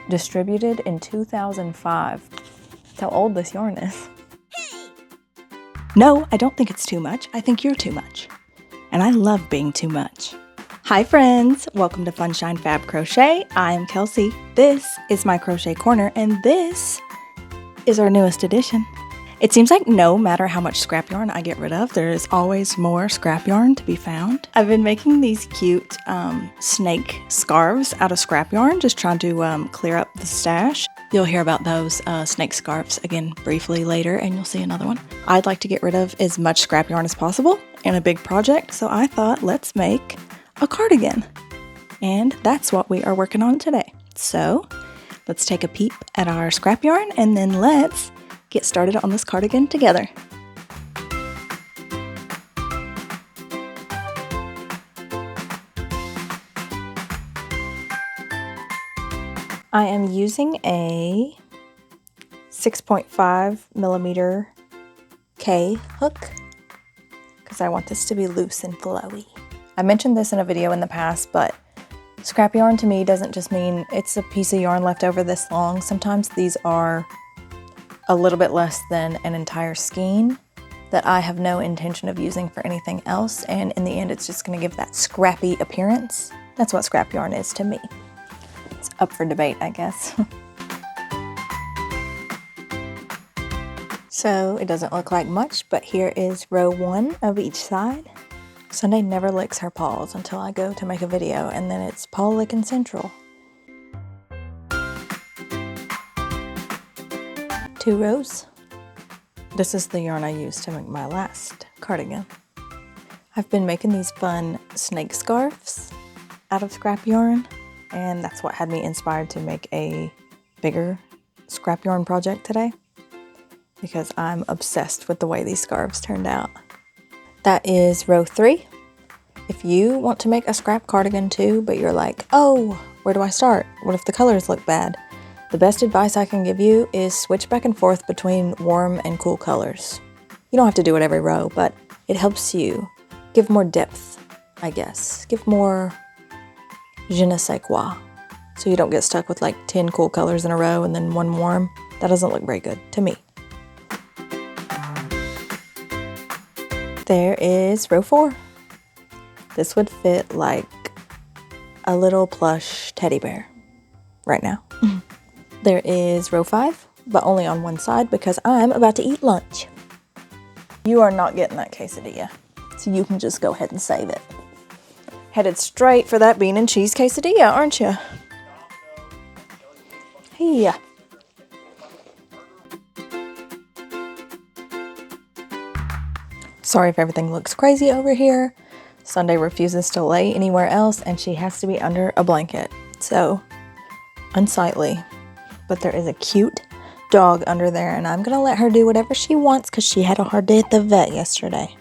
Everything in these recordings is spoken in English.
Distributed in 2005. That's how old this yarn is. No, I don't think it's too much. I think you're too much. And I love being too much. Hi friends, welcome to Funshine Fab Crochet. I'm Kelsey. This is my crochet corner and this is our newest addition. It seems like no matter how much scrap yarn I get rid of, there is always more scrap yarn to be found. I've been making these cute snake scarves out of scrap yarn, just trying to clear up the stash. You'll hear about those snake scarves again briefly later, and you'll see another one. I'd like to get rid of as much scrap yarn as possible in a big project, so I thought let's make a cardigan. And that's what we are working on today. So let's take a peep at our scrap yarn and then let's get started on this cardigan together. I am using a 6.5 millimeter K hook because I want this to be loose and flowy. I mentioned this in a video in the past, but scrap yarn to me doesn't just mean it's a piece of yarn left over this long. Sometimes these are a little bit less than an entire skein that I have no intention of using for anything else, and in the end it's just going to give that scrappy appearance. That's what scrap yarn is to me. It's up for debate, I guess. So it doesn't look like much, but here is row 1 of each side. Sunday never licks her paws until I go to make a video, and then it's paw licking central. 2 rows. This is the yarn I used to make my last cardigan. I've been making these fun snake scarves out of scrap yarn, and that's what had me inspired to make a bigger scrap yarn project today, because I'm obsessed with the way these scarves turned out. That is row 3. If you want to make a scrap cardigan too, but you're like, oh, where do I start? What if the colors look bad? The best advice I can give you is switch back and forth between warm and cool colors. You don't have to do it every row, but it helps you give more depth, I guess. Give more je ne sais quoi. So you don't get stuck with like 10 cool colors in a row and then one warm. That doesn't look very good to me. There is row 4. This would fit like a little plush teddy bear right now. There is row 5, but only on one side because I'm about to eat lunch. You are not getting that quesadilla, so you can just go ahead and save it. Headed straight for that bean and cheese quesadilla, aren't you? Hey. Sorry if everything looks crazy over here. Sunday refuses to lay anywhere else and she has to be under a blanket. So, unsightly. But there is a cute dog under there and I'm gonna let her do whatever she wants because she had a hard day at the vet yesterday.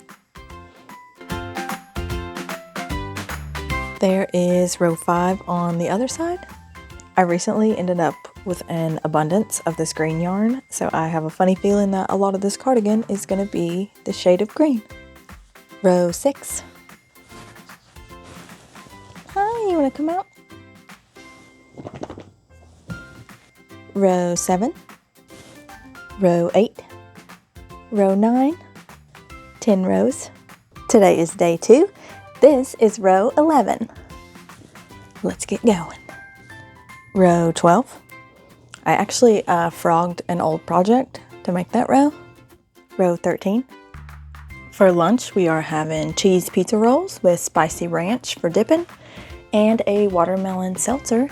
There is row 5 on the other side. I recently ended up with an abundance of this green yarn, so I have a funny feeling that a lot of this cardigan is gonna be the shade of green. Row 6. Hi, you wanna come out? Row 7, row 8, row 9, 10 rows. Today is day 2. This is row 11. Let's get going. Row 12. I actually frogged an old project to make that row. Row 13. For lunch, we are having cheese pizza rolls with spicy ranch for dipping and a watermelon seltzer.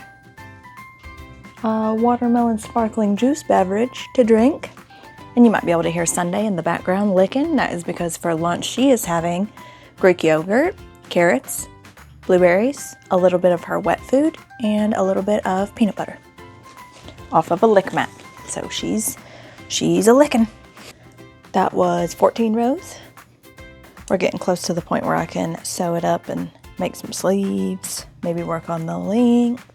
Watermelon sparkling juice beverage to drink. And you might be able to hear Sunday in the background licking. That is because for lunch she is having Greek yogurt, carrots, blueberries, a little bit of her wet food, and a little bit of peanut butter off of a lick mat. So she's a licking. That was 14 rows. We're getting close to the point where I can sew it up and make some sleeves, maybe work on the length.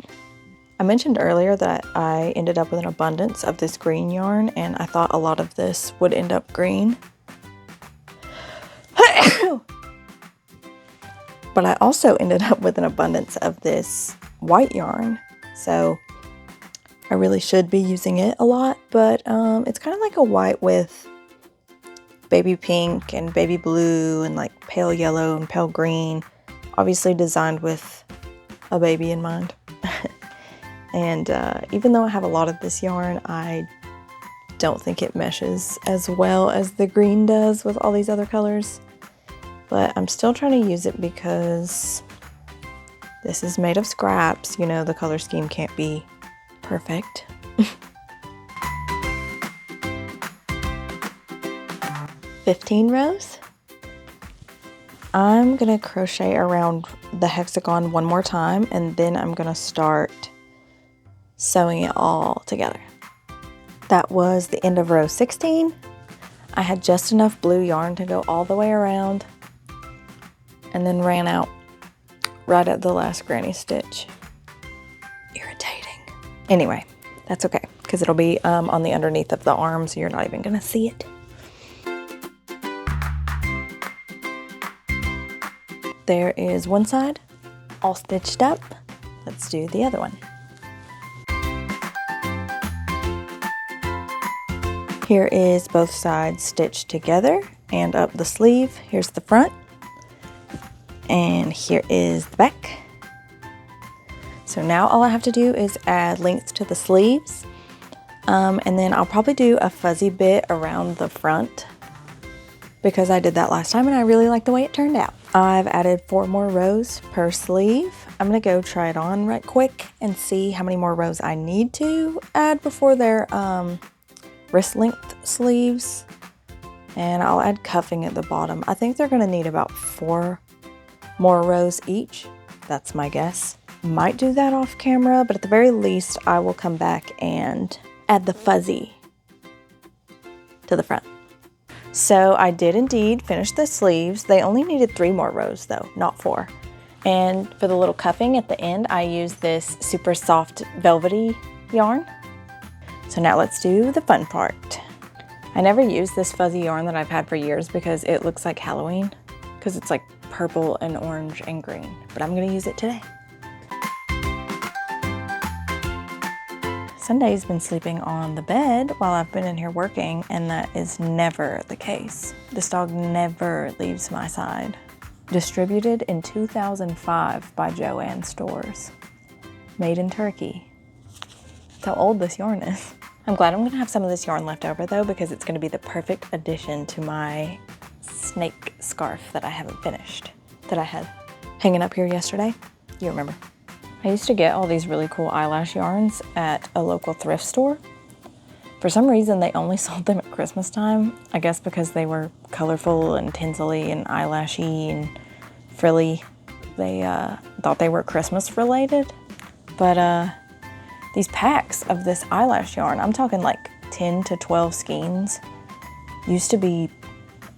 I mentioned earlier that I ended up with an abundance of this green yarn, and I thought a lot of this would end up green. But I also ended up with an abundance of this white yarn. So I really should be using it a lot, but it's kind of like a white with baby pink and baby blue and like pale yellow and pale green, obviously designed with a baby in mind. And even though I have a lot of this yarn, I don't think it meshes as well as the green does with all these other colors, but I'm still trying to use it because this is made of scraps. You know, the color scheme can't be perfect. 15 rows. I'm gonna crochet around the hexagon one more time, and then I'm gonna start sewing it all together. That was the end of row 16. I had just enough blue yarn to go all the way around, and then ran out right at the last granny stitch. Irritating. Anyway, that's okay, because it'll be on the underneath of the arm, so you're not even gonna see it. There is one side all stitched up. Let's do the other one. Here is both sides stitched together and up the sleeve. Here's the front, and here is the back. So now all I have to do is add length to the sleeves, and then I'll probably do a fuzzy bit around the front because I did that last time and I really like the way it turned out. I've added 4 more rows per sleeve. I'm gonna go try it on right quick and see how many more rows I need to add before they're wrist length sleeves, and I'll add cuffing at the bottom. I think they're gonna need about 4 more rows each. That's my guess. Might do that off camera, but at the very least I will come back and add the fuzzy to the front. So I did indeed finish the sleeves. They only needed 3 more rows though, not 4. And for the little cuffing at the end, I used this super soft velvety yarn. So now let's do the fun part. I never used this fuzzy yarn that I've had for years because it looks like Halloween, because it's like purple and orange and green, but I'm gonna use it today. Sunday's been sleeping on the bed while I've been in here working, and that is never the case. This dog never leaves my side. Distributed in 2005 by Joann Stores. Made in Turkey. That's how old this yarn is. I'm glad I'm gonna have some of this yarn left over though, because it's gonna be the perfect addition to my snake scarf that I haven't finished, that I had hanging up here yesterday. You remember. I used to get all these really cool eyelash yarns at a local thrift store. For some reason, they only sold them at Christmas time. I guess because they were colorful and tinsely and eyelashy and frilly. They thought they were Christmas related. But these packs of this eyelash yarn, I'm talking like 10 to 12 skeins, used to be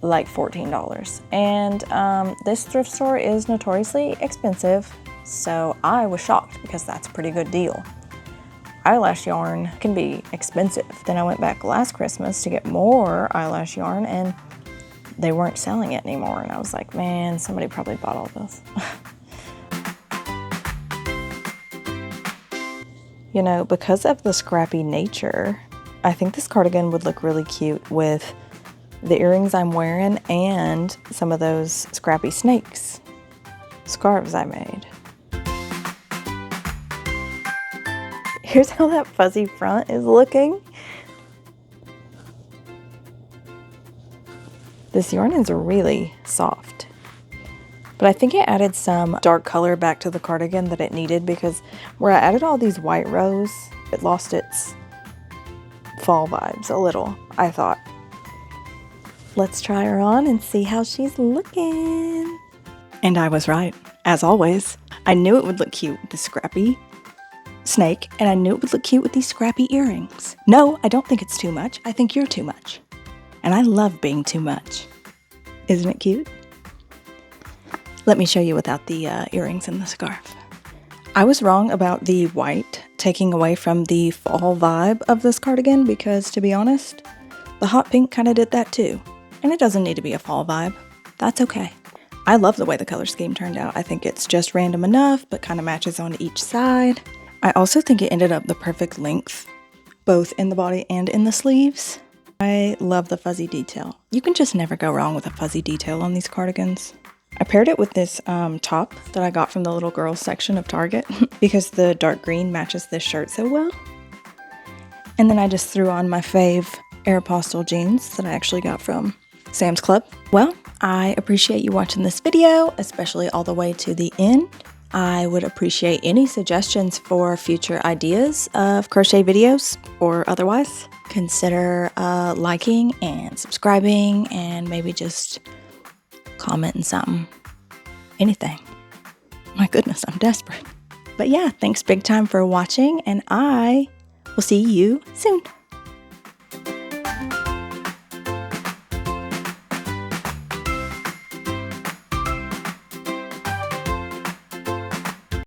like $14. And this thrift store is notoriously expensive. So I was shocked because that's a pretty good deal. Eyelash yarn can be expensive. Then I went back last Christmas to get more eyelash yarn and they weren't selling it anymore. And I was like, man, somebody probably bought all this. You know, because of the scrappy nature, I think this cardigan would look really cute with the earrings I'm wearing and some of those scrappy snakes scarves I made. Here's how that fuzzy front is looking. This yarn is really soft, but I think it added some dark color back to the cardigan that it needed, because where I added all these white rows, it lost its fall vibes a little, I thought. Let's try her on and see how she's looking. And I was right, as always. I knew it would look cute with the scrappy snake, and I knew it would look cute with these scrappy earrings. No, I don't think it's too much. I think you're too much. And I love being too much. Isn't it cute? Let me show you without the earrings and the scarf. I was wrong about the white taking away from the fall vibe of this cardigan, because to be honest, the hot pink kind of did that too. And it doesn't need to be a fall vibe. That's okay. I love the way the color scheme turned out. I think it's just random enough, but kind of matches on each side. I also think it ended up the perfect length, both in the body and in the sleeves. I love the fuzzy detail. You can just never go wrong with a fuzzy detail on these cardigans. I paired it with this top that I got from the little girls section of Target because the dark green matches this shirt so well. And then I just threw on my fave Aeropostale jeans that I actually got from Sam's Club. Well, I appreciate you watching this video, especially all the way to the end. I would appreciate any suggestions for future ideas of crochet videos or otherwise. Consider liking and subscribing and maybe just commenting something. Anything. My goodness, I'm desperate. But yeah, thanks big time for watching, and I will see you soon.